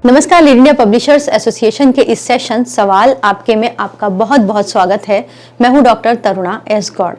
नमस्कार, lead India publishers association के इस सेशन सवाल आपके में आपका बहुत बहुत स्वागत है। मैं हूं डॉक्टर तरुणा एस गौड़।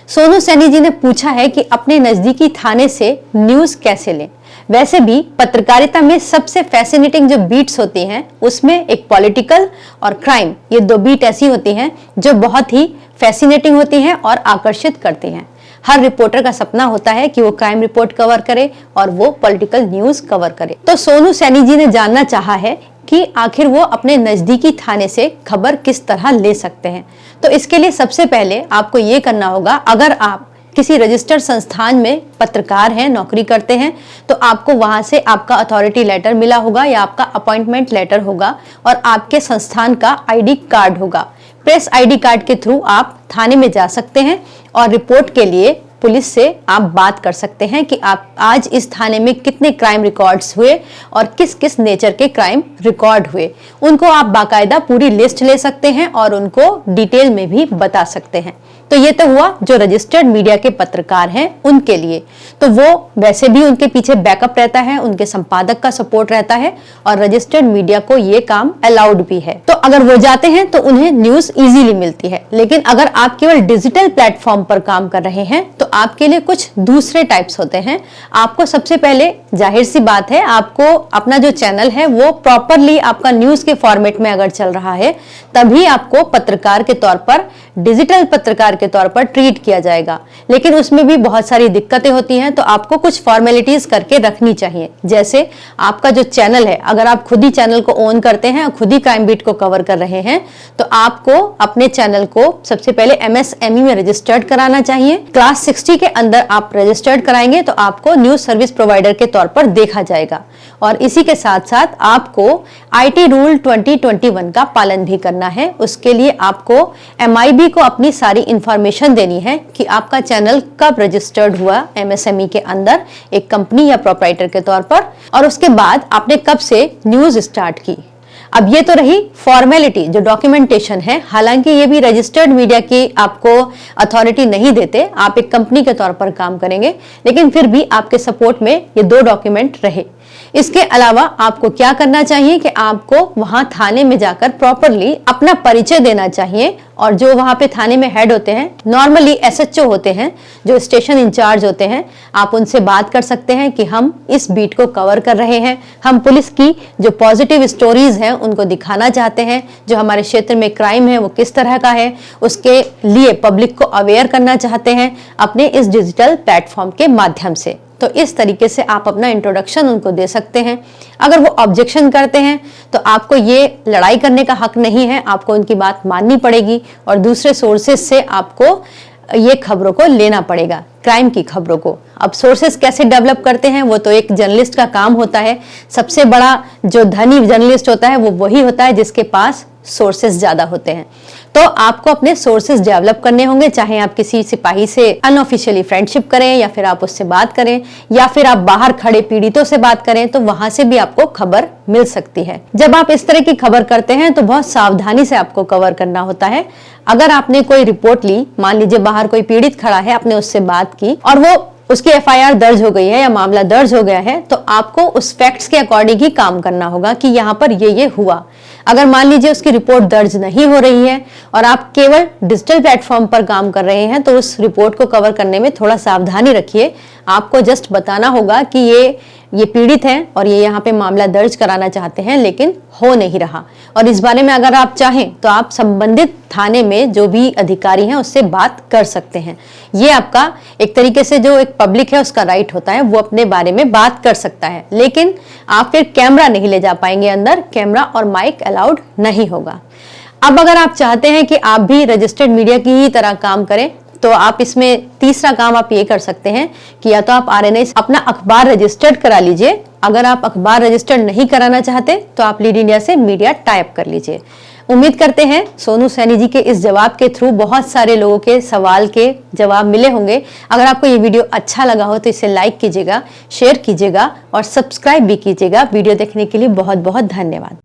सोनू सैनी जी ने पूछा है कि अपने नजदीकी थाने से न्यूज कैसे लें। वैसे भी पत्रकारिता में सबसे फैसिनेटिंग जो बीट्स होती हैं उसमें एक पॉलिटिकल और क्राइम, ये दो बीट ऐसी होती हैं जो बहुत ही फैसिनेटिंग होती हैं और आकर्षित करती हैं। हर रिपोर्टर का सपना होता है कि वो क्राइम रिपोर्ट कवर करे और वो पॉलिटिकल न्यूज कवर करे। तो सोनू सैनी जी ने जानना चाहा है कि आखिर वो अपने नजदीकी थाने से खबर किस तरह ले सकते हैं। तो इसके लिए सबसे पहले आपको ये करना होगा, अगर आप किसी रजिस्टर्ड संस्थान में पत्रकार हैं, नौकरी करते हैं, तो आपको वहां से आपका अथॉरिटी लेटर मिला होगा या आपका अपॉइंटमेंट लेटर होगा और आपके संस्थान का आईडी कार्ड होगा। प्रेस आईडी कार्ड के थ्रू आप थाने में जा सकते हैं और रिपोर्ट के लिए पुलिस से आप बात कर सकते हैं कि आप आज इस थाने में कितने क्राइम रिकॉर्ड्स हुए और किस किस नेचर के क्राइम रिकॉर्ड हुए। उनको आप बाकायदा पूरी लिस्ट ले सकते हैं और उनको डिटेल में भी बता सकते हैं। तो ये तो हुआ जो रजिस्टर्ड मीडिया के पत्रकार हैं उनके लिए। तो वो वैसे भी उनके पीछे बैकअप रहता है, उनके संपादक का सपोर्ट रहता है और रजिस्टर्ड मीडिया को ये काम अलाउड भी है। तो अगर वो जाते हैं तो उन्हें न्यूज इजीली मिलती है। लेकिन अगर आप केवल डिजिटल प्लेटफॉर्म पर काम कर रहे हैं तो आपके लिए कुछ दूसरे टाइप्स होते हैं। आपको सबसे पहले, जाहिर सी बात है, आपको अपना जो चैनल है वो प्रॉपरली आपका न्यूज के फॉर्मेट में अगर चल रहा है तभी आपको पत्रकार के तौर पर, डिजिटल पत्रकार के तौर पर ट्रीट किया जाएगा। लेकिन उसमें भी बहुत सारी दिक्कतें होती हैं, तो आपको कुछ फॉर्मेलिटीज करके रखनी चाहिए। जैसे आपका जो चैनल है, अगर आप खुद ही चैनल को ओन करते हैं और खुद ही क्राइम बीट को कवर कर रहे हैं तो आपको अपने चैनल को सबसे पहले एमएसएमई में रजिस्टर्ड कराना चाहिए। क्लास 60 के अंदर आप रजिस्टर्ड कराएंगे तो आपको न्यूज सर्विस प्रोवाइडर के तौर पर देखा जाएगा। और इसी के साथ साथ आपको आईटी रूल 2021 का पालन भी करना है। उसके लिए आपको एमआईबी को अपनी सारी इंफॉर्मेशन देनी है कि आपका चैनल कब रजिस्टर्ड हुआ एमएसएमई के अंदर एक कंपनी या प्रोप्राइटर के तौर पर, और उसके बाद आपने कब से न्यूज स्टार्ट की। अब ये तो रही फॉर्मेलिटी, जो डॉक्यूमेंटेशन है। हालांकि ये भी रजिस्टर्ड मीडिया की आपको अथॉरिटी नहीं देते, आप एक कंपनी के तौर पर काम करेंगे, लेकिन फिर भी आपके सपोर्ट में ये दो डॉक्यूमेंट रहे। इसके अलावा आपको क्या करना चाहिए कि आपको वहां थाने में जाकर प्रॉपरली अपना परिचय देना चाहिए। और जो वहां पे थाने में हेड होते हैं, नॉर्मली एसएचओ होते हैं, जो स्टेशन इंचार्ज होते हैं, आप उनसे बात कर सकते हैं कि हम इस बीट को कवर कर रहे हैं, हम पुलिस की जो पॉजिटिव स्टोरीज हैं उनको दिखाना चाहते हैं, जो हमारे क्षेत्र में क्राइम है वो किस तरह का है उसके लिए पब्लिक को अवेयर करना चाहते हैं अपने इस डिजिटल प्लेटफॉर्म के माध्यम से। तो इस तरीके से आप अपना इंट्रोडक्शन उनको दे सकते हैं। अगर वो ऑब्जेक्शन करते हैं तो आपको ये लड़ाई करने का हक नहीं है, आपको उनकी बात माननी पड़ेगी और दूसरे सोर्सेज से आपको ये खबरों को लेना पड़ेगा, क्राइम की खबरों को। अब सोर्सेज कैसे डेवलप करते हैं वो तो एक जर्नलिस्ट का काम होता है। सबसे बड़ा जो धनी जर्नलिस्ट होता है वो वही होता है जिसके पास सोर्सेज ज्यादा होते हैं। तो आपको अपने सोर्सेज डेवलप करने होंगे, चाहे आप किसी सिपाही से अनऑफिशियली फ्रेंडशिप करें या फिर आप उससे बात करें या फिर आप बाहर खड़े पीड़ितों से बात करें, तो वहां से भी आपको खबर मिल सकती है। जब आप इस तरह की खबर करते हैं तो बहुत सावधानी से आपको कवर करना होता है। अगर आपने कोई रिपोर्ट ली, मान लीजिए बाहर कोई पीड़ित खड़ा है, आपने उससे बात की और वो उसकी एफआईआर दर्ज हो गई है या मामला दर्ज हो गया है, तो आपको उस फैक्ट्स के अकॉर्डिंग ही काम करना होगा कि यहाँ पर ये हुआ। अगर मान लीजिए उसकी रिपोर्ट दर्ज नहीं हो रही है और आप केवल डिजिटल प्लेटफॉर्म पर काम कर रहे हैं, तो उस रिपोर्ट को कवर करने में थोड़ा सावधानी रखिए। आपको जस्ट बताना होगा कि ये पीड़ित हैं और ये यहाँ पे मामला दर्ज कराना चाहते हैं लेकिन हो नहीं रहा। और इस बारे में अगर आप चाहें तो आप संबंधित थाने में जो भी अधिकारी हैं उससे बात कर सकते हैं। ये आपका एक तरीके से जो एक पब्लिक है उसका राइट होता है, वो अपने बारे में बात कर सकता है। लेकिन आप फिर कैमरा नहीं ले जा पाएंगे अंदर, कैमरा और माइक अलाउड नहीं होगा। अब अगर आप चाहते हैं कि आप भी रजिस्टर्ड मीडिया की ही तरह काम करें तो आप इसमें तीसरा काम आप ये कर सकते हैं कि या तो आप आरएनआई अपना अखबार रजिस्टर्ड करा लीजिए। अगर आप अखबार रजिस्टर्ड नहीं कराना चाहते तो आप लीड इंडिया से मीडिया टाइप कर लीजिए। उम्मीद करते हैं सोनू सैनी जी के इस जवाब के थ्रू बहुत सारे लोगों के सवाल के जवाब मिले होंगे। अगर आपको ये वीडियो अच्छा लगा हो तो इसे लाइक कीजिएगा, शेयर कीजिएगा और सब्सक्राइब भी कीजिएगा। वीडियो देखने के लिए बहुत बहुत धन्यवाद।